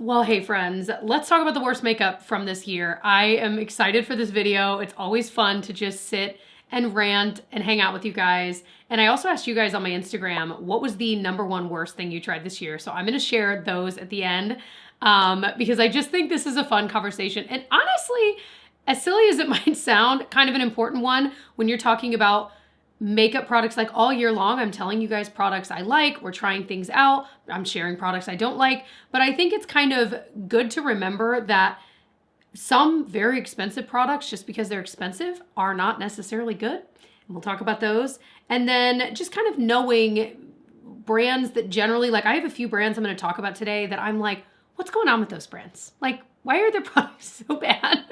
Well, hey friends, let's talk about the worst makeup from this year. I am excited for this video. It's always fun to just sit and rant and hang out with you guys. And I also asked you guys on my Instagram, what was the #1 worst thing you tried this year? So I'm gonna share those at the end because I just think this is a fun conversation. And honestly, as silly as it might sound, kind of an important one when you're talking about makeup products. Like all year long, I'm telling you guys products I like, we're trying things out, I'm sharing products I don't like, but I think it's kind of good to remember that some very expensive products, just because they're expensive, are not necessarily good. And we'll talk about those. And then just kind of knowing brands that generally, like I have a few brands I'm going to talk about today that I'm like, what's going on with those brands? Like, why are their products so bad?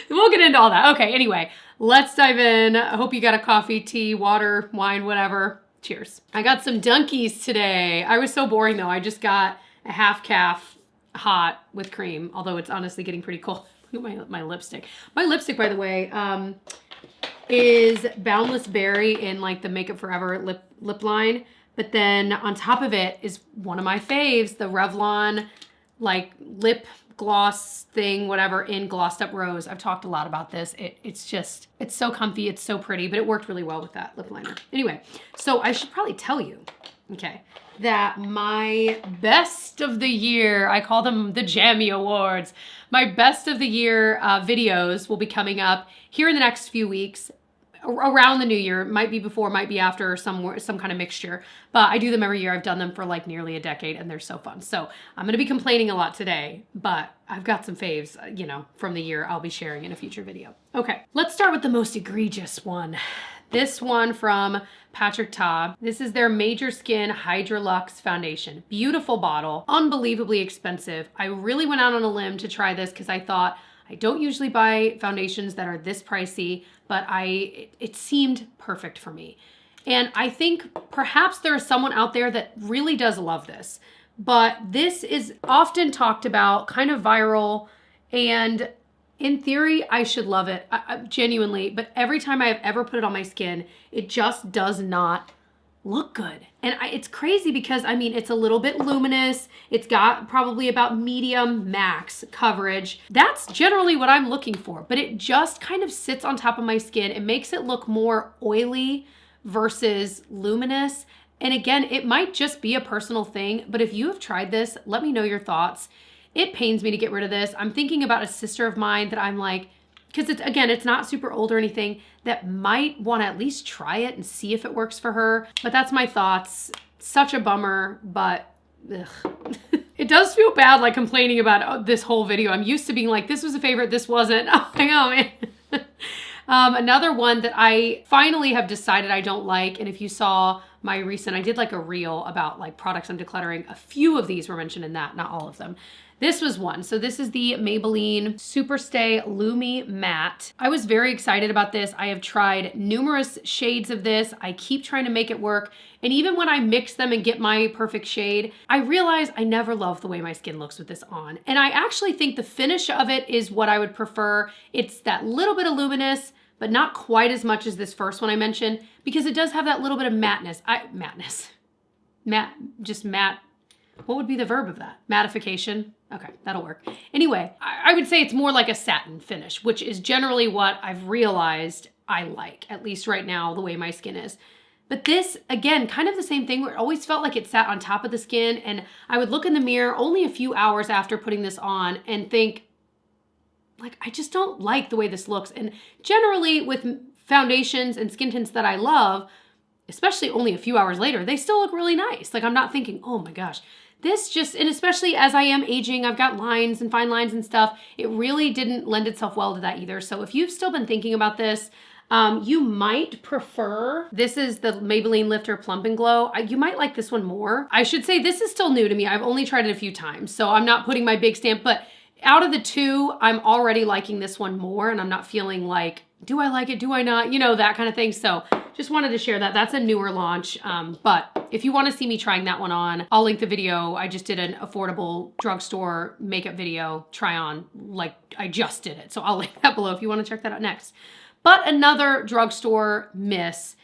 We'll get into all that. Okay, anyway, let's dive in. I hope you got a coffee, tea, water, wine, whatever. Cheers. I got some Dunkies today. I was so boring though. I just got a half calf hot with cream, although it's honestly getting pretty cold. Look at my lipstick. My lipstick, by the way, is Boundless Berry in like the Makeup Forever lip line. But then on top of it is one of my faves, the Revlon like lip gloss thing, whatever, in Glossed Up Rose. I've talked a lot about this. It's so comfy, it's so pretty, but it worked really well with that lip liner. Anyway, so I should probably tell you, okay, that my best of the year, I call them the Jammy Awards, my best of the year videos will be coming up here in the next few weeks. Around the new year, might be before, might be after, some kind of mixture. But I do them every year. I've done them for like nearly a decade and they're so fun. So I'm going to be complaining a lot today, but I've got some faves, you know, from the year I'll be sharing in a future video. Okay, let's start with the most egregious one. This one from Patrick Ta. This is their Major Skin Hydrolux Foundation. Beautiful bottle, unbelievably expensive. I really went out on a limb to try this because I thought, I don't usually buy foundations that are this pricey, but it seemed perfect for me. And I think perhaps there is someone out there that really does love this, but this is often talked about, kind of viral, and in theory, I should love it, genuinely, but every time I have ever put it on my skin, it just does not look good. And it's crazy because, I mean, it's a little bit luminous. It's got probably about medium max coverage. That's generally what I'm looking for, but it just kind of sits on top of my skin. It makes it look more oily versus luminous. And again, it might just be a personal thing, but if you have tried this, let me know your thoughts. It pains me to get rid of this. I'm thinking about a sister of mine that I'm like, because it's not super old or anything, that might want to at least try it and see if it works for her. But that's my thoughts. Such a bummer, but ugh. It does feel bad like complaining about this whole video. I'm used to being like, this was a favorite, this wasn't. Oh my God, man. Another one that I finally have decided I don't like, and if you saw my recent, I did like a reel about like products I'm decluttering. A few of these were mentioned in that, not all of them. This was one. So this is the Maybelline Superstay Lumi Matte. I was very excited about this. I have tried numerous shades of this. I keep trying to make it work. And even when I mix them and get my perfect shade, I realize I never love the way my skin looks with this on. And I actually think the finish of it is what I would prefer. It's that little bit of luminous, but not quite as much as this first one I mentioned, because it does have that little bit of matteness. Matte. What would be the verb of that? Mattification? Okay, that'll work. Anyway, I would say it's more like a satin finish, which is generally what I've realized I like, at least right now, the way my skin is. But this, again, kind of the same thing where it always felt like it sat on top of the skin, and I would look in the mirror only a few hours after putting this on and think, like, I just don't like the way this looks. And generally with foundations and skin tints that I love, especially only a few hours later, they still look really nice. Like I'm not thinking, oh my gosh, this just, and especially as I am aging, I've got lines and fine lines and stuff. It really didn't lend itself well to that either. So if you've still been thinking about this, you might prefer, this is the Maybelline Lifter Plump and Glow. You might like this one more. I should say this is still new to me. I've only tried it a few times, so I'm not putting my big stamp, but out of the two, I'm already liking this one more, and I'm not feeling like, do I like it? Do I not? You know, that kind of thing. So just wanted to share that. That's a newer launch. But if you want to see me trying that one on, I'll link the video. I just did an affordable drugstore makeup video try on, like I just did it. So I'll link that below if you want to check that out next. But another drugstore miss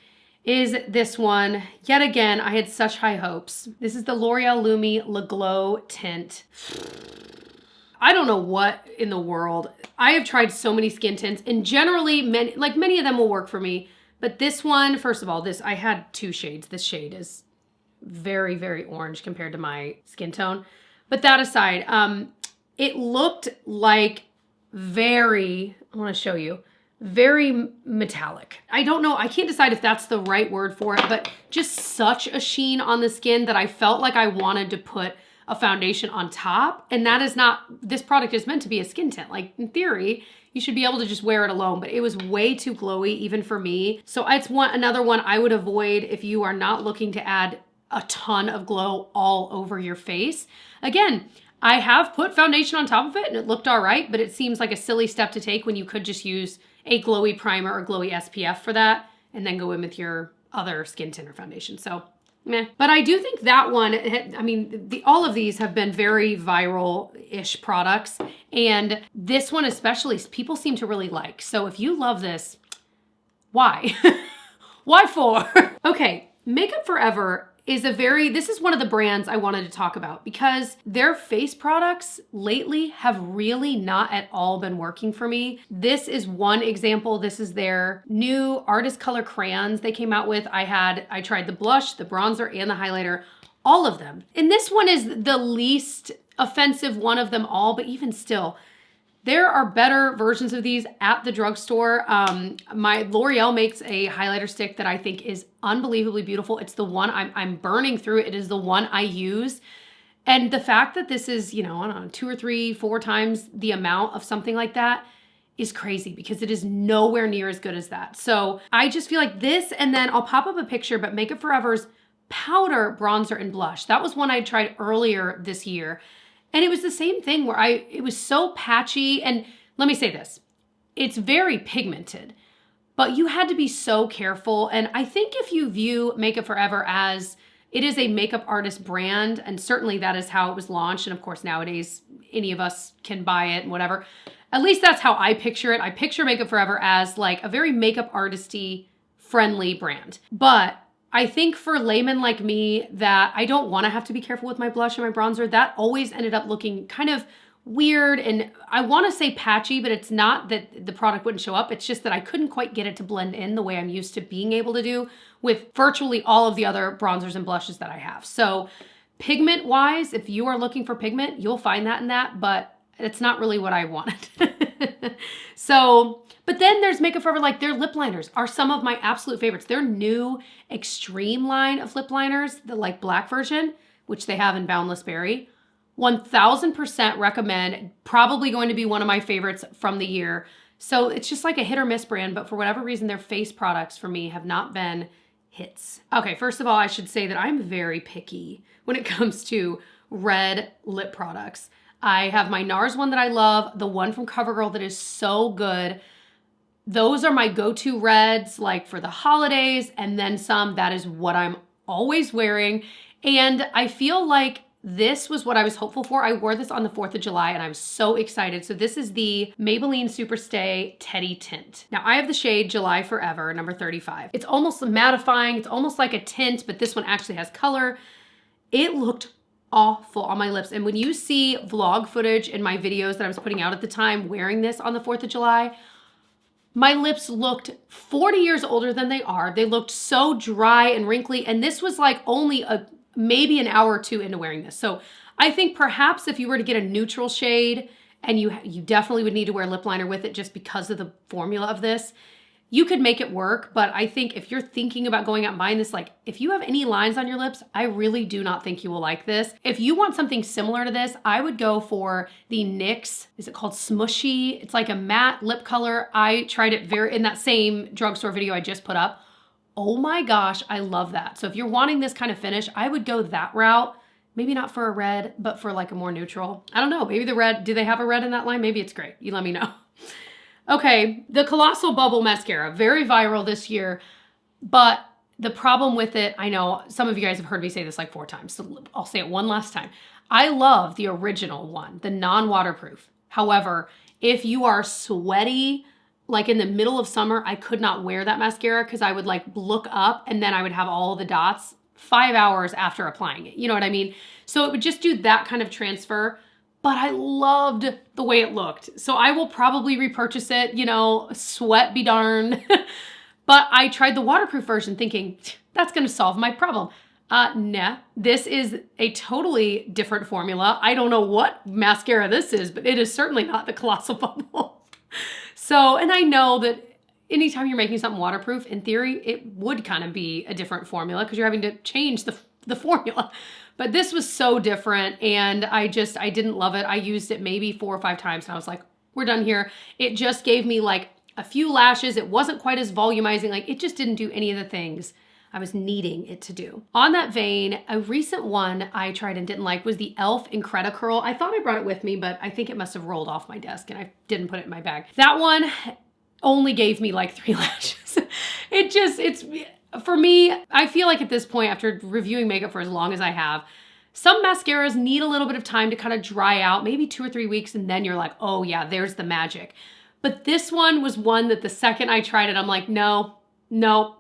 is this one. Yet again, I had such high hopes. This is the L'Oreal Lumi Le Glow Tint. I don't know what in the world. I have tried so many skin tints, and generally many of them will work for me. But this one, first of all, I had 2 shades. This shade is very, very orange compared to my skin tone. But that aside, it looked like I want to show you, very metallic. I don't know, I can't decide if that's the right word for it, but just such a sheen on the skin that I felt like I wanted to put a foundation on top. And that is not, this product is meant to be a skin tint. Like in theory, you should be able to just wear it alone, but it was way too glowy even for me. So it's another one I would avoid if you are not looking to add a ton of glow all over your face. Again, I have put foundation on top of it and it looked all right, but it seems like a silly step to take when you could just use a glowy primer or glowy SPF for that and then go in with your other skin tint or foundation. So meh. But I do think that one, I mean, all of these have been very viral-ish products, and this one especially, people seem to really like. So if you love this, why? Why for? Okay, Makeup Forever this is one of the brands I wanted to talk about because their face products lately have really not at all been working for me. This is one example. This is their new Artist Color crayons they came out with. I tried the blush, the bronzer, and the highlighter, all of them. And this one is the least offensive one of them all, but even still, there are better versions of these at the drugstore. My L'Oreal makes a highlighter stick that I think is unbelievably beautiful. It's the one I'm burning through. It is the one I use. And the fact that this is, I don't know, 2 or 3, 4 times the amount of something like that is crazy because it is nowhere near as good as that. So I just feel like this, and then I'll pop up a picture, but Makeup Forever's powder bronzer and blush. That was one I tried earlier this year. And it was the same thing where it was so patchy. And let me say this, it's very pigmented, but you had to be so careful. And I think if you view Makeup Forever as it is a makeup artist brand, and certainly that is how it was launched. And of course, nowadays, any of us can buy it and whatever. At least that's how I picture it. I picture Makeup Forever as like a very makeup artisty friendly brand. But I think for laymen like me that I don't want to have to be careful with my blush and my bronzer, that always ended up looking kind of weird. And I want to say patchy, but it's not that the product wouldn't show up. It's just that I couldn't quite get it to blend in the way I'm used to being able to do with virtually all of the other bronzers and blushes that I have. So pigment wise, if you are looking for pigment, you'll find that in that, but it's not really what I wanted. But then there's Makeup Forever, like their lip liners are some of my absolute favorites. Their new extreme line of lip liners, the like black version, which they have in Boundless Berry, 1000% recommend, probably going to be one of my favorites from the year. So it's just like a hit or miss brand, but for whatever reason, their face products for me have not been hits. Okay, first of all, I should say that I'm very picky when it comes to red lip products. I have my NARS one that I love, the one from CoverGirl that is so good. Those are my go-to reds, like for the holidays, and then some. That is what I'm always wearing. And I feel like this was what I was hopeful for. I wore this on the 4th of July and I was so excited. So this is the Maybelline Superstay Teddy Tint. Now I have the shade July Forever, number 35. It's almost mattifying. It's almost like a tint, but this one actually has color. It looked awful on my lips. And when you see vlog footage in my videos that I was putting out at the time wearing this on the 4th of July, my lips looked 40 years older than they are. They looked so dry and wrinkly. And this was like only maybe an hour or 2 into wearing this. So I think perhaps if you were to get a neutral shade, and you definitely would need to wear lip liner with it just because of the formula of this, you could make it work. But I think if you're thinking about going out and buying this, like if you have any lines on your lips, I really do not think you will like this. If you want something similar to this, I would go for the NYX, is it called Smushy? It's like a matte lip color. I tried it in that same drugstore video I just put up. Oh my gosh, I love that. So if you're wanting this kind of finish, I would go that route. Maybe not for a red, but for like a more neutral. I don't know, maybe the red, do they have a red in that line? Maybe it's great. You let me know. Okay, the Colossal Bubble Mascara, very viral this year, but the problem with it, I know some of you guys have heard me say this like 4 times, so I'll say it one last time. I love the original one, the non-waterproof. However, if you are sweaty, like in the middle of summer, I could not wear that mascara because I would like look up and then I would have all the dots 5 hours after applying it. You know what I mean? So it would just do that kind of transfer. but I loved the way it looked. So I will probably repurchase it, you know, sweat be darned. But I tried the waterproof version thinking, that's gonna solve my problem. Nah, this is a totally different formula. I don't know what mascara this is, but it is certainly not the Colossal Bubble. So, and I know that anytime you're making something waterproof, in theory, it would kind of be a different formula because you're having to change the formula. But this was so different, and I didn't love it. I used it maybe 4 or 5 times, and I was like, we're done here. It just gave me like a few lashes. It wasn't quite as volumizing. Like, it just didn't do any of the things I was needing it to do. On that vein, a recent one I tried and didn't like was the e.l.f. Incredicurl. I thought I brought it with me, but I think it must have rolled off my desk and I didn't put it in my bag. That one only gave me like 3 lashes. It's, for me, I feel like at this point, after reviewing makeup for as long as I have, some mascaras need a little bit of time to kind of dry out, maybe 2 or 3 weeks, and then you're like, oh yeah, there's the magic. But this one was one that the second I tried it, I'm like, no, nope.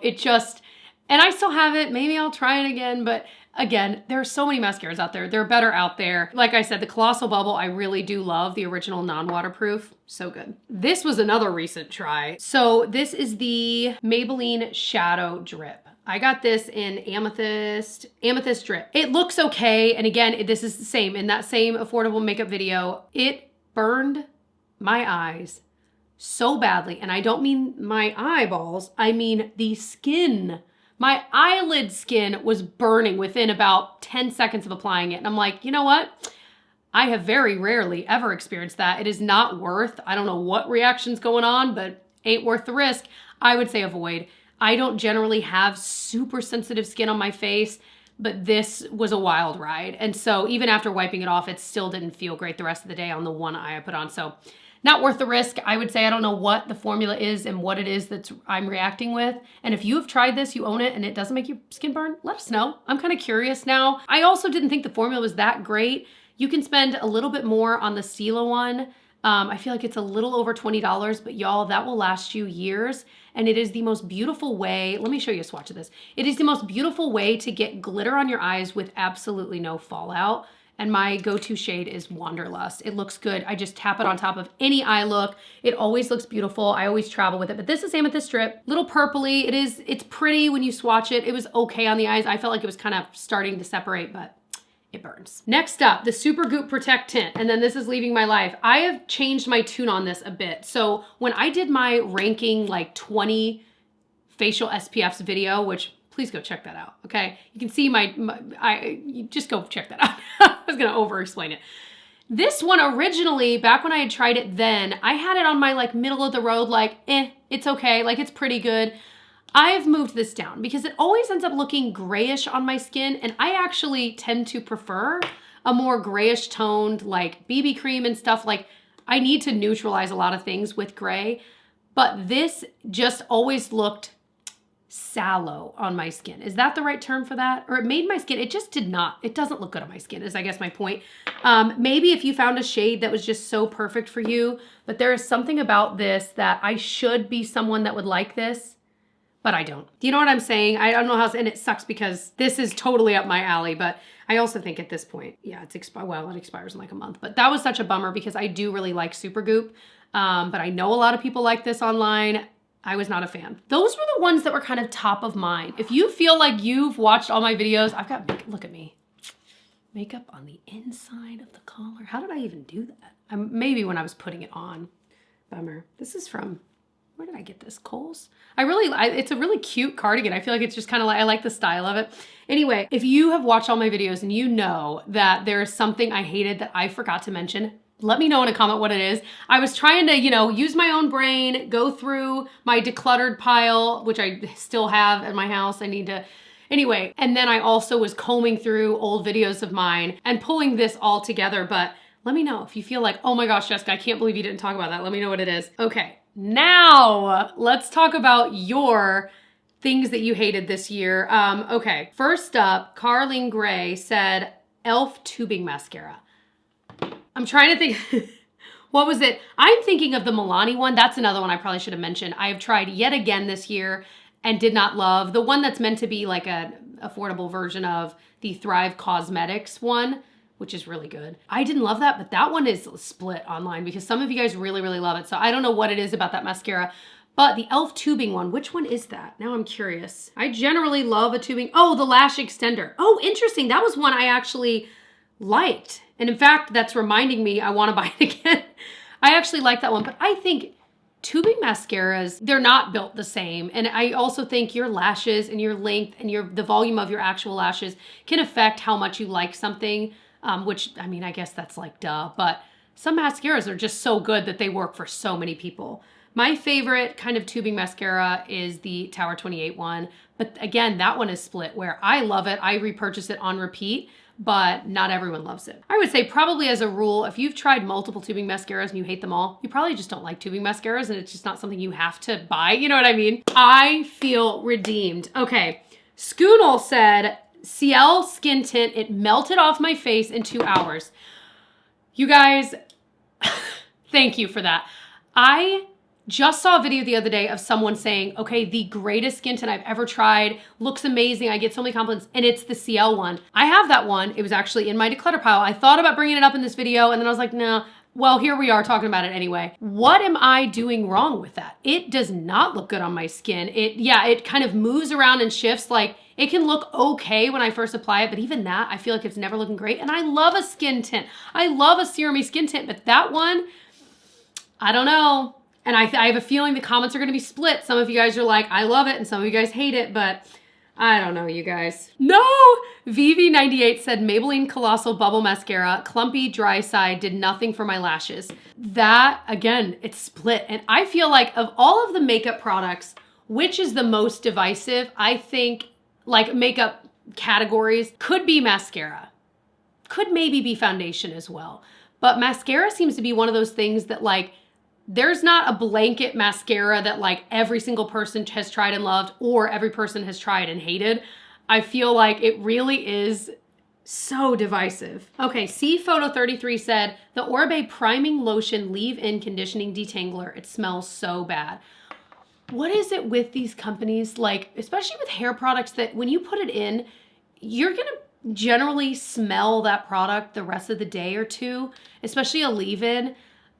It just, and I still have it. Maybe I'll try it again. But again, there are so many mascaras out there. They're better out there. Like I said, the Colossal Bubble, I really do love. The original non-waterproof. So good. This was another recent try. So this is the Maybelline Shadow Drip. I got this in Amethyst Drip. It looks okay. And again, this is the same. In that same affordable makeup video, it burned my eyes so badly. And I don't mean my eyeballs. I mean the skin. My eyelid skin was burning within about 10 seconds of applying it. And I'm like, you know what? I have very rarely ever experienced that. It is not worth, I don't know what reaction's going on, but ain't worth the risk. I would say avoid. I don't generally have super sensitive skin on my face, but this was a wild ride. And so even after wiping it off, it still didn't feel great the rest of the day on the one eye I put on. So not worth the risk. I would say I don't know what the formula is and what it is that I'm reacting with. And if you have tried this, you own it, and it doesn't make your skin burn, let us know. I'm kind of curious now. I also didn't think the formula was that great. You can spend a little bit more on the Stila one. I feel like it's a little over $20, but y'all, that will last you years. And it is the most beautiful way. Let me show you a swatch of this. It is the most beautiful way to get glitter on your eyes with absolutely no fallout. And my go-to shade is Wanderlust. It looks good. I just tap it on top of any eye look. It always looks beautiful. I always travel with it. But this is Amethyst Strip. Little purpley. It's pretty when you swatch it. It was okay on the eyes. I felt like it was kind of starting to separate, but it burns. Next up, the Supergoop Protect Tint. And then this is leaving my life. I have changed my tune on this a bit. So when I did my ranking like 20 facial SPFs video, which please go check that out, okay? You can see you just go check that out. I was gonna over explain it. This one originally, back when I had tried it then, I had it on my like middle of the road, like, it's okay, like it's pretty good. I've moved this down because it always ends up looking grayish on my skin, and I actually tend to prefer a more grayish toned like BB cream and stuff. Like, I need to neutralize a lot of things with gray, but this just always looked sallow on my skin. Is that the right term for that? Or it made my skin, it just did not, it doesn't look good on my skin is I guess my point. Maybe if you found a shade that was just so perfect for you, but there is something about this that I should be someone that would like this, but I don't. Do you know what I'm saying? I don't know how, and it sucks because this is totally up my alley, but I also think at this point, yeah, it expires in like a month, but that was such a bummer because I do really like Supergoop. But I know a lot of people like this online. I was not a fan. Those were the ones that were kind of top of mind. If you feel like you've watched all my videos, I've got, look at me. Makeup on the inside of the collar. How did I even do that? Maybe when I was putting it on. Bummer. This is from, where did I get this? Kohl's? It's a really cute cardigan. I feel like it's just kind of like, I like the style of it. Anyway, if you have watched all my videos and you know that there is something I hated that I forgot to mention, let me know in a comment what it is. I was trying to, use my own brain, go through my decluttered pile, which I still have at my house. I need to, anyway. And then I also was combing through old videos of mine and pulling this all together. But let me know if you feel like, oh my gosh, Jessica, I can't believe you didn't talk about that. Let me know what it is. Okay, now let's talk about your things that you hated this year. Okay, first up, Carleen Gray said, e.l.f. tubing mascara. I'm trying to think, what was it? I'm thinking of the Milani one. That's another one I probably should have mentioned. I have tried yet again this year and did not love. The one that's meant to be like an affordable version of the Thrive Cosmetics one which is really good. I didn't love that, but that one is split online because some of you guys really, really love it. So I don't know what it is about that mascara. But the e.l.f. tubing one, which one is that? Now I'm curious. I generally love a tubing. Oh, the lash extender. Oh, interesting. That was one I actually liked. And in fact, that's reminding me I want to buy it again. I actually like that one, but I think tubing mascaras, they're not built the same. And I also think your lashes and your length and the volume of your actual lashes can affect how much you like something, which, I mean, I guess that's like duh, but some mascaras are just so good that they work for so many people. My favorite kind of tubing mascara is the Tower 28 one. But again, that one is split where I love it. I repurchase it on repeat, but not everyone loves it. I would say probably as a rule, if you've tried multiple tubing mascaras and you hate them all, you probably just don't like tubing mascaras and it's just not something you have to buy. You know what I mean? I feel redeemed. Okay, Schoonel said, Ciel skin tint, it melted off my face in 2 hours. You guys, thank you for that. I just saw a video the other day of someone saying, okay, the greatest skin tint I've ever tried, looks amazing, I get so many compliments, and it's the Ciel one. I have that one. It was actually in my declutter pile. I thought about bringing it up in this video, and then I was like, no. Well, here we are talking about it anyway. What am I doing wrong with that? It does not look good on my skin. It kind of moves around and shifts. Like, it can look okay when I first apply it, but even that, I feel like it's never looking great. And I love a skin tint. I love a serum-y skin tint, but that one, I don't know. And I have a feeling the comments are going to be split. Some of you guys are like, I love it, and some of you guys hate it, but I don't know, you guys. No! VV98 said, Maybelline Colossal Bubble Mascara, clumpy, dry side, did nothing for my lashes. That, again, it's split. And I feel like of all of the makeup products, which is the most divisive, I think, like makeup categories, could be mascara. Could maybe be foundation as well. But mascara seems to be one of those things that like, there's not a blanket mascara that like every single person has tried and loved or every person has tried and hated. I feel like it really is so divisive. Okay, CPhoto33 said, the Oribe Priming Lotion Leave-In Conditioning Detangler. It smells so bad. What is it with these companies, like, especially with hair products, that when you put it in, you're gonna generally smell that product the rest of the day or two, especially a leave-in.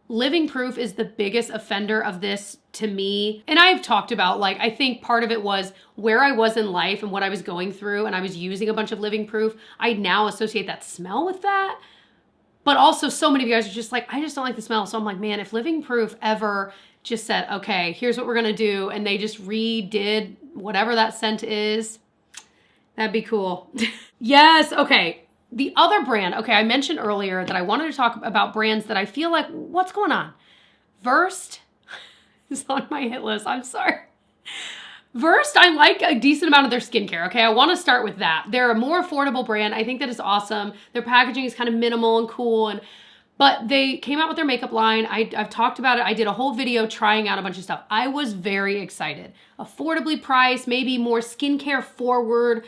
Living Proof is the biggest offender of this to me. And I've talked about, like, I think part of it was where I was in life and what I was going through, and I was using a bunch of Living Proof. I now associate that smell with that. But also so many of you guys are just like, I just don't like the smell. So I'm like, man, if Living Proof ever just said, okay, here's what we're gonna do, and they just redid whatever that scent is, that'd be cool. Yes, okay. The other brand, okay, I mentioned earlier that I wanted to talk about brands that I feel like, what's going on? Versed is on my hit list, I'm sorry. Versed, I like a decent amount of their skincare, okay? I wanna start with that. They're a more affordable brand. I think that is awesome. Their packaging is kind of minimal and cool, but they came out with their makeup line. I've talked about it. I did a whole video trying out a bunch of stuff. I was very excited. Affordably priced, maybe more skincare forward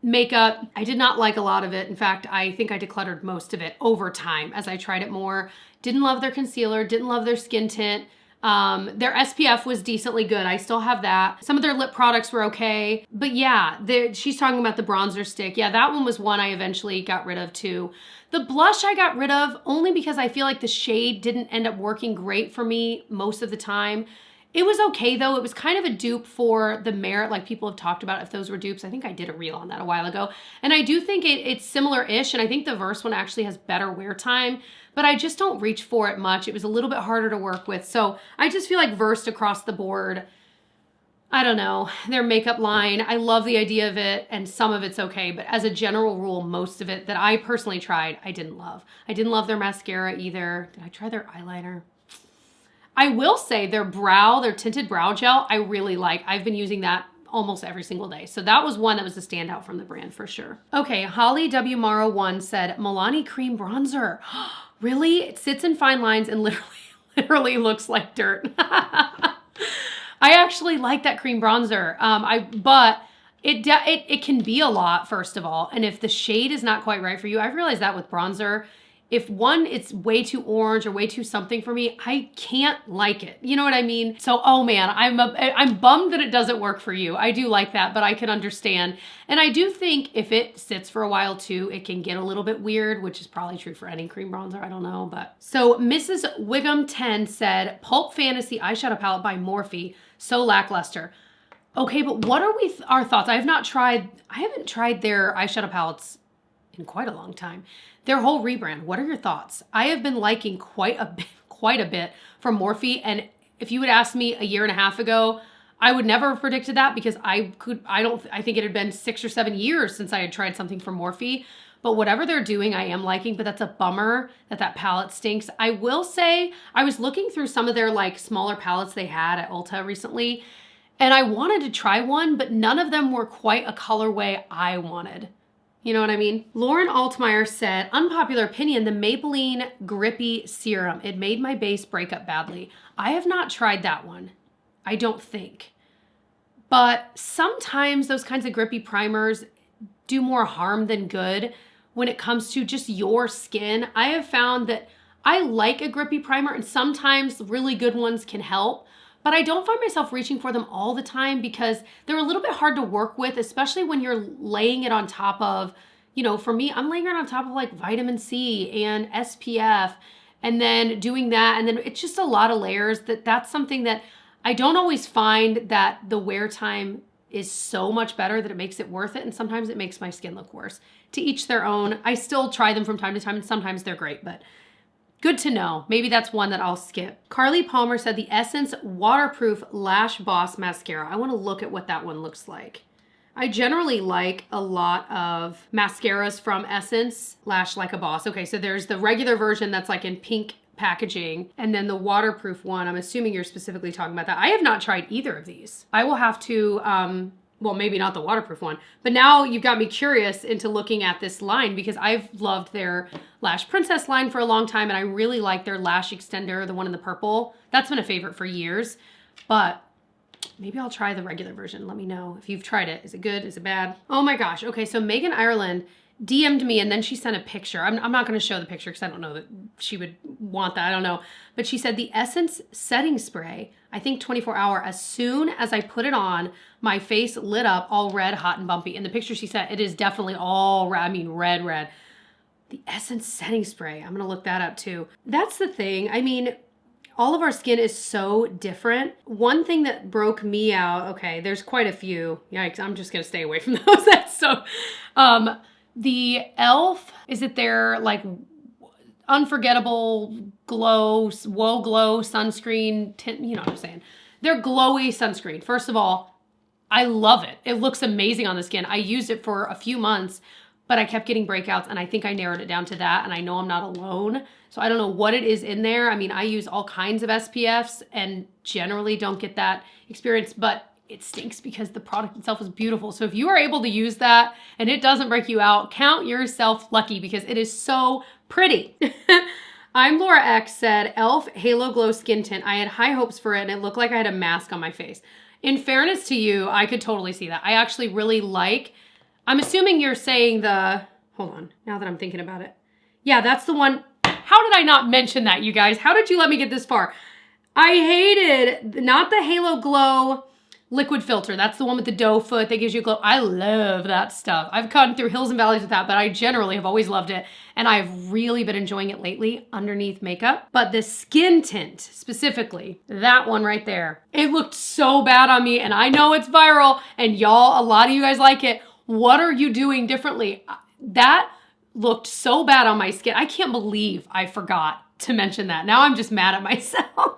makeup. I did not like a lot of it. In fact, I think I decluttered most of it over time as I tried it more. Didn't love their concealer, didn't love their skin tint. Their SPF was decently good. I still have that. Some of their lip products were okay. But yeah, she's talking about the bronzer stick. Yeah, that one was one I eventually got rid of too. The blush I got rid of only because I feel like the shade didn't end up working great for me most of the time. It was okay though. It was kind of a dupe for the Merit, like people have talked about if those were dupes. I think I did a reel on that a while ago. And I do think it's similar-ish, and I think the Verse one actually has better wear time, but I just don't reach for it much. It was a little bit harder to work with. So I just feel like Versed across the board, I don't know, their makeup line, I love the idea of it, and some of it's okay, but as a general rule, most of it that I personally tried, I didn't love. I didn't love their mascara either. Did I try their eyeliner? I will say their tinted brow gel, I really like. I've been using that almost every single day. So that was one that was a standout from the brand for sure. Okay, Holly W. Morrow 1 said, Milani Cream Bronzer. Really? It sits in fine lines and literally looks like dirt. I actually like that cream bronzer, but it can be a lot, first of all. And if the shade is not quite right for you, I've realized that with bronzer, if one, it's way too orange or way too something for me, I can't like it. You know what I mean? So, oh man, I'm bummed that it doesn't work for you. I do like that, but I can understand. And I do think if it sits for a while too, it can get a little bit weird, which is probably true for any cream bronzer. I don't know, but. So Mrs. Wiggum 10 said, Pulp Fantasy eyeshadow palette by Morphe, so lackluster. Okay, but what are our thoughts? I haven't tried their eyeshadow palettes in quite a long time. Their whole rebrand, what are your thoughts? I have been liking quite a bit from Morphe, and if you would ask me a year and a half ago, I would never have predicted that because I think it had been 6 or 7 years since I had tried something from Morphe. But whatever they're doing, I am liking, but that's a bummer that palette stinks. I will say, I was looking through some of their like smaller palettes they had at Ulta recently, and I wanted to try one, but none of them were quite a colorway I wanted. You know what I mean? Lauren Altmeyer said, unpopular opinion, the Maybelline Grippy Serum. It made my base break up badly. I have not tried that one. I don't think. But sometimes those kinds of grippy primers do more harm than good when it comes to just your skin. I have found that I like a grippy primer, and sometimes really good ones can help. But I don't find myself reaching for them all the time because they're a little bit hard to work with, especially when you're laying it on top of, you know, for me, I'm laying it on top of like vitamin C and SPF and then doing that. And then it's just a lot of layers that's something that I don't always find that the wear time is so much better that it makes it worth it. And sometimes it makes my skin look worse. To each their own. I still try them from time to time and sometimes they're great, but good to know. Maybe that's one that I'll skip. Carly Palmer said the Essence Waterproof Lash Boss Mascara. I want to look at what that one looks like. I generally like a lot of mascaras from Essence. Lash Like a Boss. Okay, so there's the regular version that's like in pink packaging, and then the waterproof one. I'm assuming you're specifically talking about that. I have not tried either of these. I will have to, well, maybe not the waterproof one, but now you've got me curious into looking at this line because I've loved their Lash Princess line for a long time, and I really like their lash extender, the one in the purple. That's been a favorite for years, but maybe I'll try the regular version. Let me know if you've tried it. Is it good? Is it bad? Oh my gosh. Okay, so Megan Ireland DM'd me and then she sent a picture. I'm not going to show the picture because I don't know that she would want that. I don't know. But she said the Essence setting spray, I think 24 hour, as soon as I put it on, my face lit up all red, hot, and bumpy. In the picture she sent, it is definitely all red. I mean, red. The Essence setting spray. I'm going to look that up too. That's the thing. I mean, all of our skin is so different. One thing that broke me out, okay, there's quite a few. Yikes, I'm just going to stay away from those. That's so, the e.l.f., is it their like unforgettable glow sunscreen tint? You know what I'm saying? Their glowy sunscreen. First of all, I love it. It looks amazing on the skin. I used it for a few months, but I kept getting breakouts and I think I narrowed it down to that, and I know I'm not alone. So I don't know what it is in there. I mean, I use all kinds of SPFs and generally don't get that experience, but it stinks because the product itself is beautiful. So if you are able to use that and it doesn't break you out, count yourself lucky because it is so pretty. I'm Laura X said, e.l.f. Halo Glow Skin Tint. I had high hopes for it and it looked like I had a mask on my face. In fairness to you, I could totally see that. I actually really like, I'm assuming you're saying hold on, now that I'm thinking about it. Yeah, that's the one. How did I not mention that, you guys? How did you let me get this far? I hated, not the Halo Glow liquid filter. That's the one with the doe foot that gives you a glow. I love that stuff. I've gone through hills and valleys with that, but I generally have always loved it. And I've really been enjoying it lately underneath makeup. But the skin tint specifically, that one right there, it looked so bad on me. And I know it's viral and y'all, a lot of you guys like it. What are you doing differently? That looked so bad on my skin. I can't believe I forgot to mention that. Now I'm just mad at myself.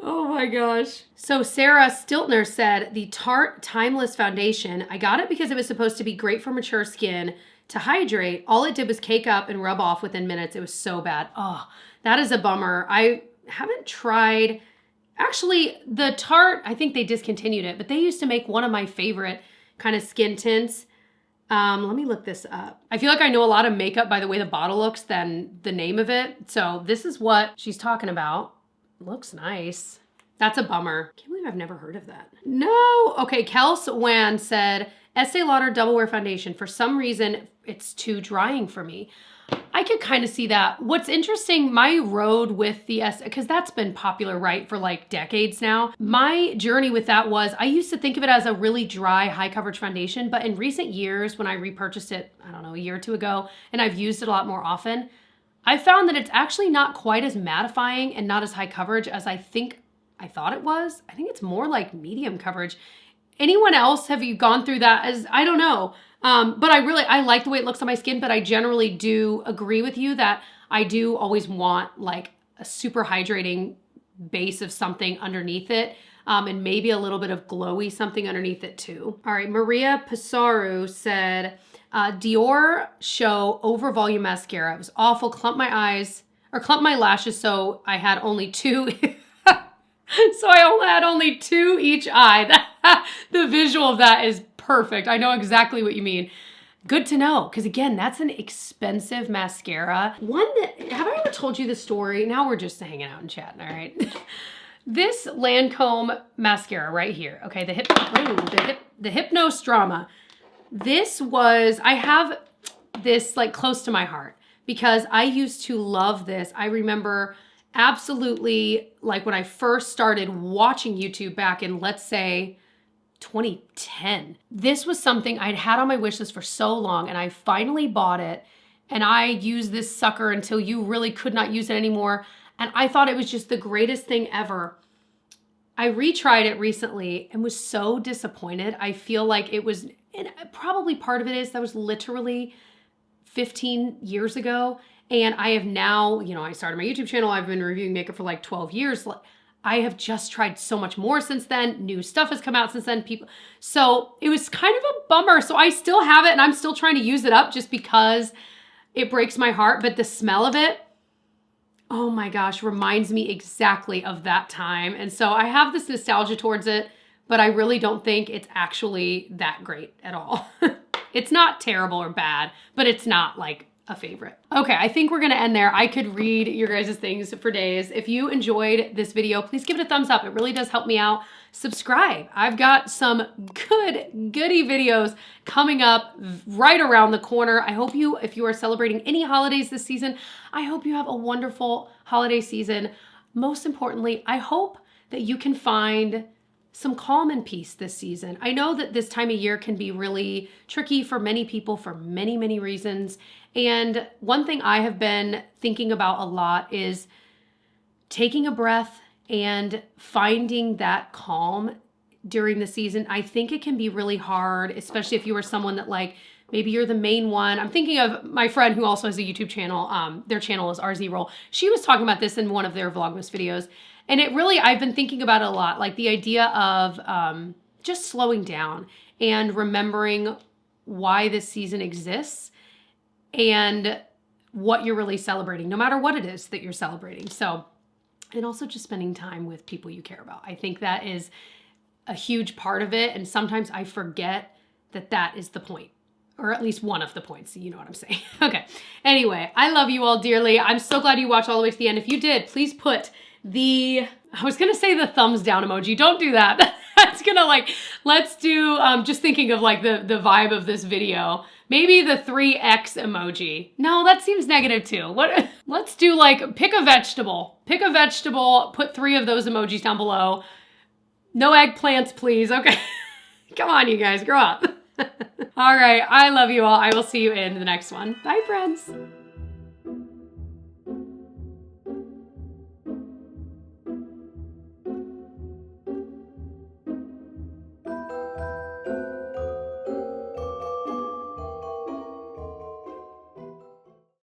Oh my gosh. So Sarah Stiltner said, the Tarte Timeless Foundation, I got it because it was supposed to be great for mature skin to hydrate. All it did was cake up and rub off within minutes. It was so bad. Oh, that is a bummer. I haven't tried, actually the Tarte, I think they discontinued it, but they used to make one of my favorite kind of skin tints. Let me look this up. I feel like I know a lot of makeup by the way the bottle looks than the name of it. So this is what she's talking about. Looks nice. That's a bummer. Can't believe I've never heard of that. No. Okay, Kels Wan said, Estee Lauder Double Wear Foundation. For some reason, it's too drying for me. I could kind of see that. What's interesting, my road with the because that's been popular, right, for like decades now. My journey with that was, I used to think of it as a really dry, high coverage foundation, but in recent years, when I repurchased it, I don't know, a year or two ago, and I've used it a lot more often, I found that it's actually not quite as mattifying and not as high coverage as I thought it was. I think it's more like medium coverage. Anyone else, have you gone through that? As I don't know. But I like the way it looks on my skin, but I generally do agree with you that I do always want like a super hydrating base of something underneath it. And maybe a little bit of glowy something underneath it too. All right, Maria Pisaru said, Dior Show Over Volume Mascara. It was awful, clumped my lashes, so I had only two. So I only had only two each eye. The visual of that is perfect. I know exactly what you mean. Good to know, because again, that's an expensive mascara. Have I ever told you the story? Now we're just hanging out and chatting, all right? This Lancome mascara right here, okay, the Hypnos Drama. I have this like close to my heart because I used to love this. I remember absolutely, like when I first started watching YouTube back in, let's say, 2010. This was something I'd had on my wish list for so long, and I finally bought it, and I used this sucker until you really could not use it anymore, and I thought it was just the greatest thing ever. I retried it recently and was so disappointed. I feel like it was, and probably part of it is that was literally 15 years ago. And I have now, you know, I started my YouTube channel. I've been reviewing makeup for like 12 years. I have just tried so much more since then. New stuff has come out since then. So it was kind of a bummer. So I still have it and I'm still trying to use it up just because it breaks my heart. But the smell of it, oh my gosh, reminds me exactly of that time. And so I have this nostalgia towards it, but I really don't think it's actually that great at all. It's not terrible or bad, but it's not like a favorite. Okay, I think we're gonna end there. I could read your guys' things for days. If you enjoyed this video, please give it a thumbs up. It really does help me out. Subscribe. I've got some goody videos coming up right around the corner. I hope you, if you are celebrating any holidays this season, I hope you have a wonderful holiday season. Most importantly, I hope that you can find some calm and peace this season. I know that this time of year can be really tricky for many people for many, many reasons. And one thing I have been thinking about a lot is taking a breath and finding that calm during the season. I think it can be really hard, especially if you are someone that like, maybe you're the main one. I'm thinking of my friend who also has a YouTube channel. Their channel is RZ Roll. She was talking about this in one of their Vlogmas videos. And it really, I've been thinking about it a lot, like the idea of just slowing down and remembering why this season exists and what you're really celebrating, no matter what it is that you're celebrating. So, and also just spending time with people you care about. I think that is a huge part of it. And sometimes I forget that that is the point, or at least one of the points. You know what I'm saying? Okay. Anyway, I love you all dearly. I'm so glad you watched all the way to the end. If you did, please put I was going to say the thumbs down emoji. Don't do that. That's going to like, let's do, just thinking of like the vibe of this video. Maybe the 3X emoji. No, that seems negative too. Let's do like, pick a vegetable. Pick a vegetable, put 3 of those emojis down below. No eggplants, please. Okay. Come on, you guys, grow up. All right. I love you all. I will see you in the next one. Bye, friends.